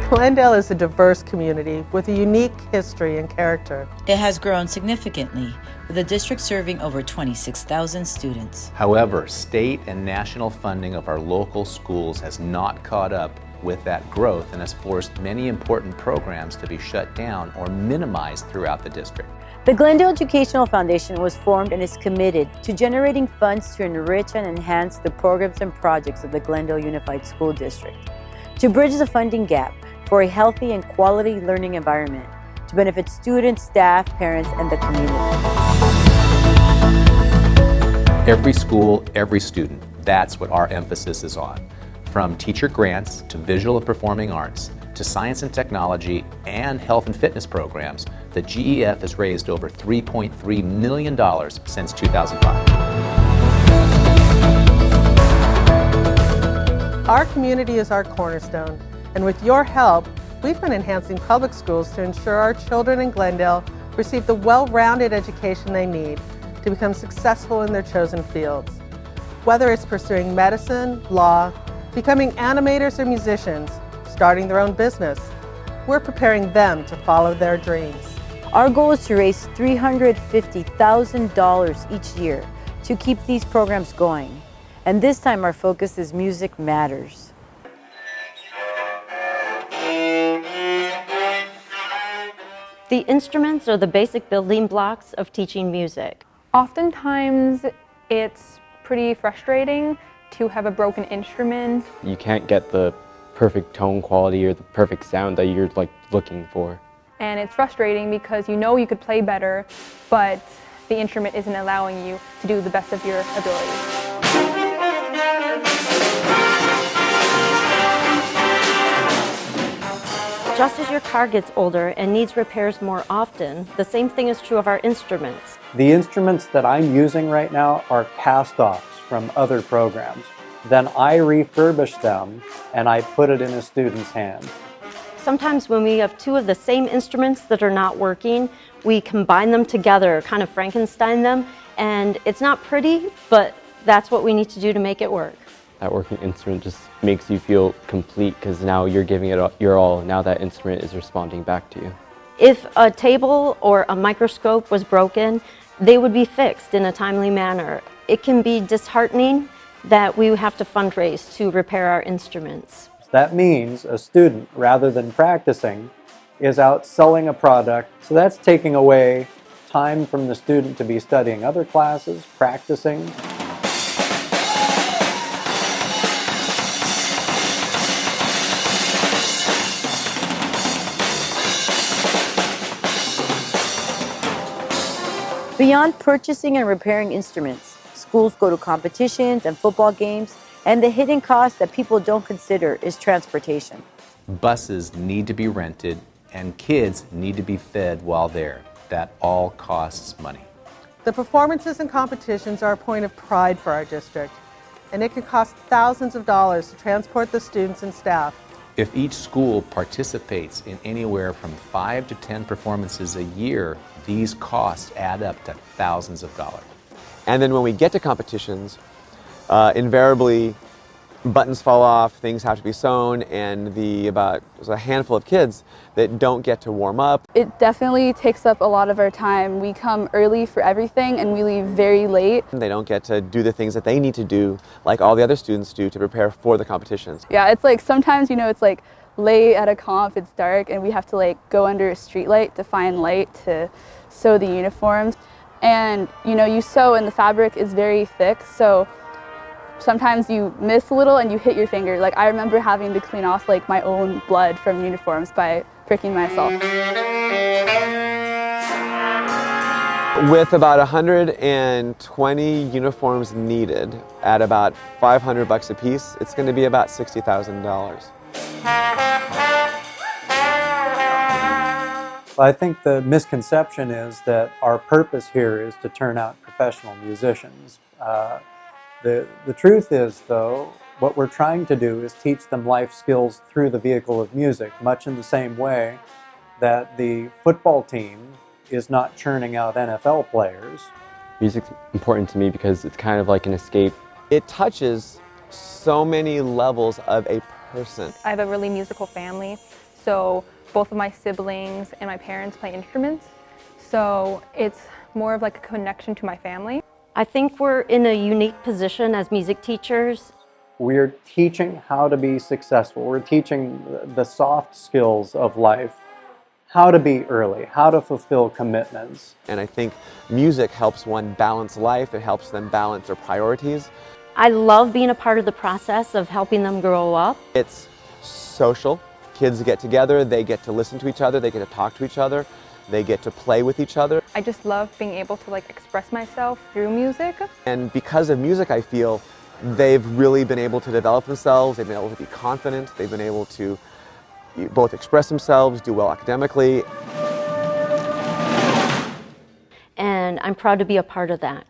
Glendale is a diverse community with a unique history and character. It has grown significantly, with the district serving over 26,000 students. However, state and national funding of our local schools has not caught up with that growth and has forced many important programs to be shut down or minimized throughout the district. The Glendale Educational Foundation was formed and is committed to generating funds to enrich and enhance the programs and projects of the Glendale Unified School District, to bridge the funding gap for a healthy and quality learning environment to benefit students, staff, parents, and the community. Every school, every student, that's what our emphasis is on. From teacher grants to visual and performing arts, to science and technology and health and fitness programs, the GEF has raised over $3.3 million since 2005. Our community is our cornerstone, and with your help, we've been enhancing public schools to ensure our children in Glendale receive the well-rounded education they need to become successful in their chosen fields. Whether it's pursuing medicine, law, becoming animators or musicians, starting their own business, we're preparing them to follow their dreams. Our goal is to raise $350,000 each year to keep these programs going. And this time our focus is Music Matters. The instruments are the basic building blocks of teaching music. Oftentimes it's pretty frustrating to have a broken instrument. You can't get the perfect tone quality or the perfect sound that you're looking for. And it's frustrating because you know you could play better, but the instrument isn't allowing you to do the best of your ability. Just as your car gets older and needs repairs more often, the same thing is true of our instruments. The instruments that I'm using right now are cast-offs from other programs. Then I refurbish them and I put it in a student's hand. Sometimes when we have two of the same instruments that are not working, we combine them together, kind of Frankenstein them, and it's not pretty, but that's what we need to do to make it work. That working instrument just makes you feel complete because now you're giving it your all. Now that instrument is responding back to you. If a table or a microscope was broken, they would be fixed in a timely manner. It can be disheartening that we have to fundraise to repair our instruments. That means a student, rather than practicing, is out selling a product. So that's taking away time from the student to be studying other classes, practicing. Beyond purchasing and repairing instruments, schools go to competitions and football games, and the hidden cost that people don't consider is transportation. Buses need to be rented and kids need to be fed while there. That all costs money. The performances and competitions are a point of pride for our district, and it can cost thousands of dollars to transport the students and staff. If each school participates in anywhere from 5 to 10 performances a year, these costs add up to thousands of dollars. And then when we get to competitions, invariably buttons fall off, things have to be sewn, and there's a handful of kids that don't get to warm up. It definitely takes up a lot of our time. We come early for everything and we leave very late. They don't get to do the things that they need to do like all the other students do to prepare for the competitions. Yeah, it's like sometimes, it's like late at a comp, it's dark, and we have to go under a street light to find light to sew the uniforms. And you sew and the fabric is very thick, so sometimes you miss a little and you hit your finger. I remember having to clean off my own blood from uniforms by pricking myself. With about 120 uniforms needed at about $500 a piece, it's going to be about $60,000. I think the misconception is that our purpose here is to turn out professional musicians. The truth is, though, what we're trying to do is teach them life skills through the vehicle of music, much in the same way that the football team is not churning out NFL players. Music's important to me because it's kind of like an escape. It touches so many levels of a person. I have a really musical family, So both of my siblings and my parents play instruments. So it's more of like a connection to my family. I think we're in a unique position as music teachers. We're teaching how to be successful. We're teaching the soft skills of life, how to be early, how to fulfill commitments. And I think music helps one balance life. It helps them balance their priorities. I love being a part of the process of helping them grow up. It's social. Kids get together, they get to listen to each other, they get to talk to each other, they get to play with each other. I just love being able to like express myself through music. And because of music, I feel they've really been able to develop themselves, they've been able to be confident, they've been able to both express themselves, do well academically. And I'm proud to be a part of that.